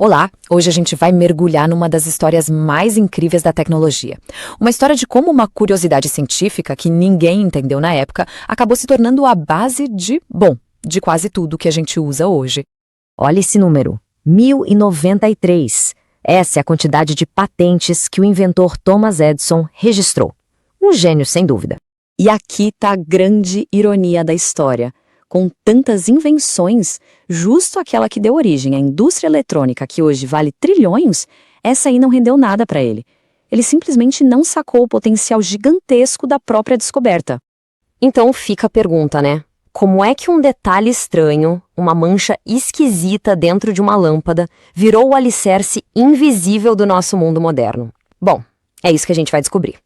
Olá! Hoje a gente vai mergulhar numa das histórias mais incríveis da tecnologia. Uma história de como uma curiosidade científica que ninguém entendeu na época acabou se tornando a base de quase tudo que a gente usa hoje. Olha esse número, 1093. Essa é a quantidade de patentes que o inventor Thomas Edison registrou. Um gênio, sem dúvida. E aqui tá a grande ironia da história. Com tantas invenções, justo aquela que deu origem à indústria eletrônica, que hoje vale trilhões, essa aí não rendeu nada para ele. Ele simplesmente não sacou o potencial gigantesco da própria descoberta. Então fica a pergunta, né? Como é que um detalhe estranho, uma mancha esquisita dentro de uma lâmpada, virou o alicerce invisível do nosso mundo moderno? Bom, é isso que a gente vai descobrir.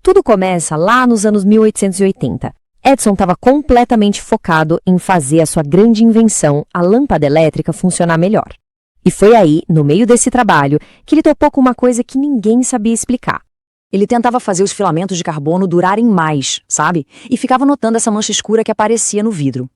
Tudo começa lá nos anos 1880. Edison estava completamente focado em fazer a sua grande invenção, a lâmpada elétrica, funcionar melhor. E foi aí, no meio desse trabalho, que ele topou com uma coisa que ninguém sabia explicar. Ele tentava fazer os filamentos de carbono durarem mais, sabe? E ficava notando essa mancha escura que aparecia no vidro.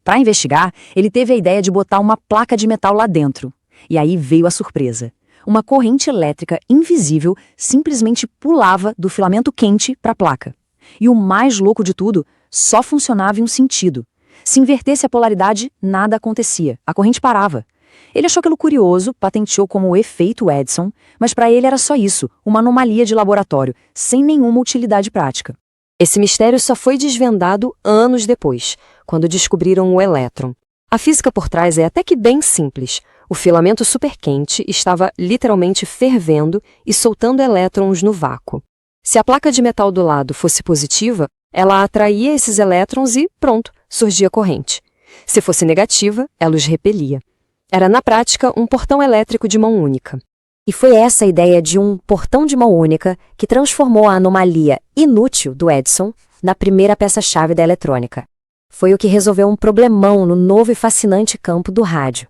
Para investigar, ele teve a ideia de botar uma placa de metal lá dentro. E aí veio a surpresa. Uma corrente elétrica invisível simplesmente pulava do filamento quente para a placa. E o mais louco de tudo, só funcionava em um sentido. Se invertesse a polaridade, nada acontecia. A corrente parava. Ele achou aquilo curioso, patenteou como o efeito Edison, mas para ele era só isso, uma anomalia de laboratório, sem nenhuma utilidade prática. Esse mistério só foi desvendado anos depois, quando descobriram o elétron. A física por trás é até que bem simples. O filamento superquente estava literalmente fervendo e soltando elétrons no vácuo. Se a placa de metal do lado fosse positiva, ela atraía esses elétrons e, pronto, surgia corrente. Se fosse negativa, ela os repelia. Era, na prática, um portão elétrico de mão única. E foi essa a ideia de um portão de mão única que transformou a anomalia inútil do Edison na primeira peça-chave da eletrônica. Foi o que resolveu um problemão no novo e fascinante campo do rádio.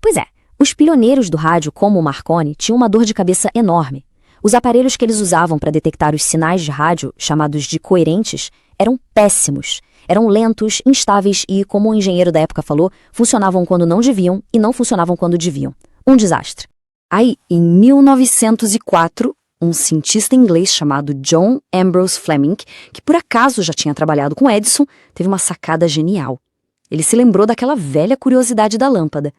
Pois é, os pioneiros do rádio, como o Marconi, tinham uma dor de cabeça enorme. Os aparelhos que eles usavam para detectar os sinais de rádio, chamados de coerentes, eram péssimos. Eram lentos, instáveis e, como o engenheiro da época falou, funcionavam quando não deviam e não funcionavam quando deviam. Um desastre. Aí, em 1904, um cientista inglês chamado John Ambrose Fleming, que por acaso já tinha trabalhado com Edison, teve uma sacada genial. Ele se lembrou daquela velha curiosidade da lâmpada.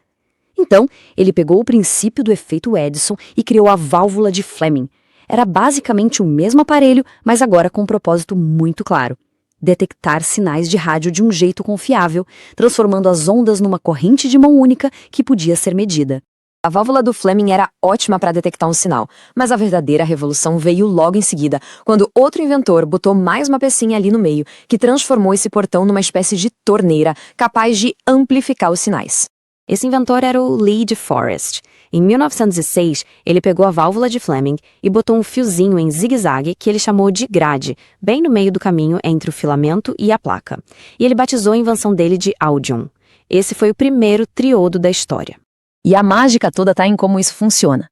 Então, ele pegou o princípio do efeito Edison e criou a válvula de Fleming. Era basicamente o mesmo aparelho, mas agora com um propósito muito claro: detectar sinais de rádio de um jeito confiável, transformando as ondas numa corrente de mão única que podia ser medida. A válvula do Fleming era ótima para detectar um sinal, mas a verdadeira revolução veio logo em seguida, quando outro inventor botou mais uma pecinha ali no meio, que transformou esse portão numa espécie de torneira capaz de amplificar os sinais. Esse inventor era o Lee de Forest. Em 1906, ele pegou a válvula de Fleming e botou um fiozinho em zigue-zague que ele chamou de grade, bem no meio do caminho entre o filamento e a placa. E ele batizou a invenção dele de Audion. Esse foi o primeiro triodo da história. E a mágica toda está em como isso funciona.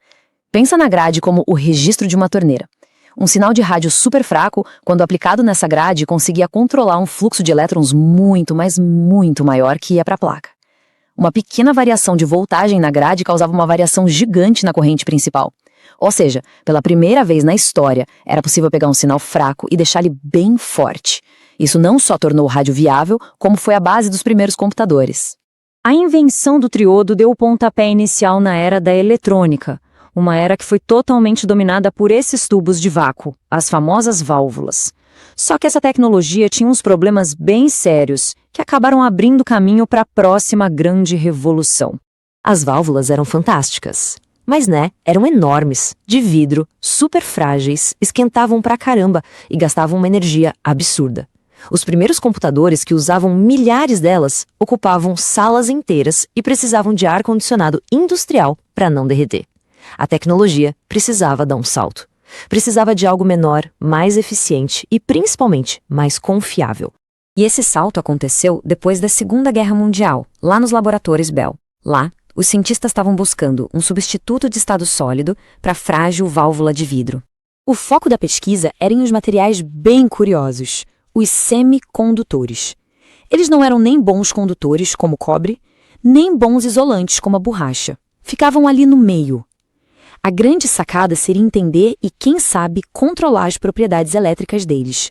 Pensa na grade como o registro de uma torneira. Um sinal de rádio super fraco, quando aplicado nessa grade, conseguia controlar um fluxo de elétrons muito, mas muito maior que ia para a placa. Uma pequena variação de voltagem na grade causava uma variação gigante na corrente principal. Ou seja, pela primeira vez na história, era possível pegar um sinal fraco e deixar ele bem forte. Isso não só tornou o rádio viável, como foi a base dos primeiros computadores. A invenção do triodo deu o pontapé inicial na era da eletrônica, uma era que foi totalmente dominada por esses tubos de vácuo, as famosas válvulas. Só que essa tecnologia tinha uns problemas bem sérios, que acabaram abrindo caminho para a próxima grande revolução. As válvulas eram fantásticas, mas eram enormes, de vidro, super frágeis, esquentavam pra caramba e gastavam uma energia absurda. Os primeiros computadores, que usavam milhares delas, ocupavam salas inteiras e precisavam de ar-condicionado industrial para não derreter. A tecnologia precisava dar um salto. Precisava de algo menor, mais eficiente e, principalmente, mais confiável. E esse salto aconteceu depois da Segunda Guerra Mundial, lá nos laboratórios Bell. Lá, os cientistas estavam buscando um substituto de estado sólido para a frágil válvula de vidro. O foco da pesquisa era em uns materiais bem curiosos, os semicondutores. Eles não eram nem bons condutores, como o cobre, nem bons isolantes, como a borracha. ficavam ali no meio. A grande sacada seria entender e, quem sabe, controlar as propriedades elétricas deles.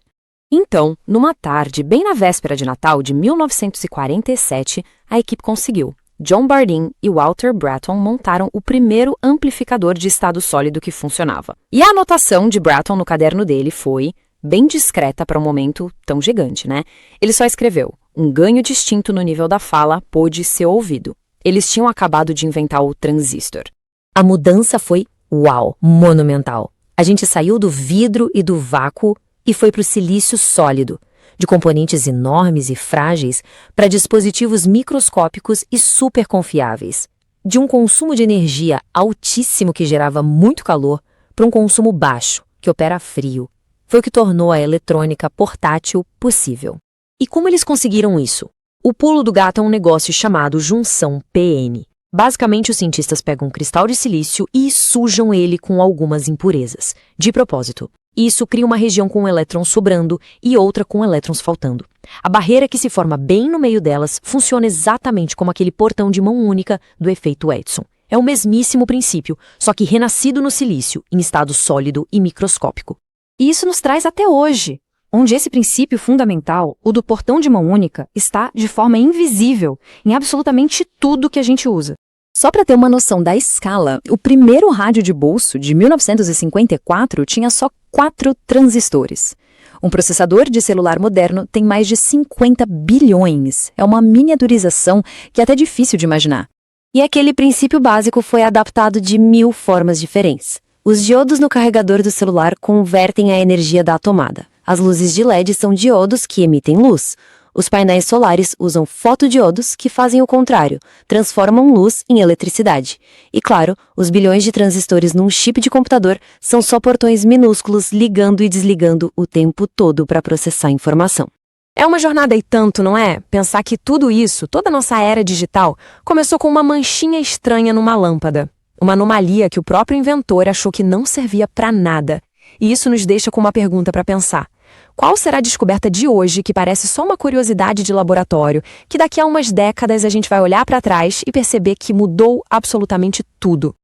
Então, numa tarde, bem na véspera de Natal de 1947, a equipe conseguiu. John Bardeen e Walter Bratton montaram o primeiro amplificador de estado sólido que funcionava. E a anotação de Bratton no caderno dele foi, bem discreta para um momento tão gigante, né? Ele só escreveu: um ganho distinto no nível da fala pôde ser ouvido. Eles tinham acabado de inventar o transistor. A mudança foi, uau, monumental. A gente saiu do vidro e do vácuo e foi para o silício sólido, de componentes enormes e frágeis para dispositivos microscópicos e super confiáveis. De um consumo de energia altíssimo que gerava muito calor para um consumo baixo, que opera frio. Foi o que tornou a eletrônica portátil possível. E como eles conseguiram isso? O pulo do gato é um negócio chamado junção PN. Basicamente, os cientistas pegam um cristal de silício e sujam ele com algumas impurezas, de propósito. Isso cria uma região com elétrons sobrando e outra com elétrons faltando. A barreira que se forma bem no meio delas funciona exatamente como aquele portão de mão única do efeito Edison. É o mesmíssimo princípio, só que renascido no silício, em estado sólido e microscópico. E isso nos traz até hoje, onde esse princípio fundamental, o do portão de mão única, está de forma invisível em absolutamente tudo que a gente usa. Só para ter uma noção da escala, o primeiro rádio de bolso, de 1954, tinha só 4 transistores. Um processador de celular moderno tem mais de 50 bilhões. É uma miniaturização que é até difícil de imaginar. E aquele princípio básico foi adaptado de 1000 formas diferentes. Os diodos no carregador do celular convertem a energia da tomada. As luzes de LED são diodos que emitem luz. Os painéis solares usam fotodiodos que fazem o contrário, transformam luz em eletricidade. E claro, os bilhões de transistores num chip de computador são só portões minúsculos ligando e desligando o tempo todo para processar informação. É uma jornada e tanto, não é? Pensar que tudo isso, toda a nossa era digital, começou com uma manchinha estranha numa lâmpada. Uma anomalia que o próprio inventor achou que não servia para nada. E isso nos deixa com uma pergunta para pensar. Qual será a descoberta de hoje que parece só uma curiosidade de laboratório, que daqui a umas décadas a gente vai olhar para trás e perceber que mudou absolutamente tudo?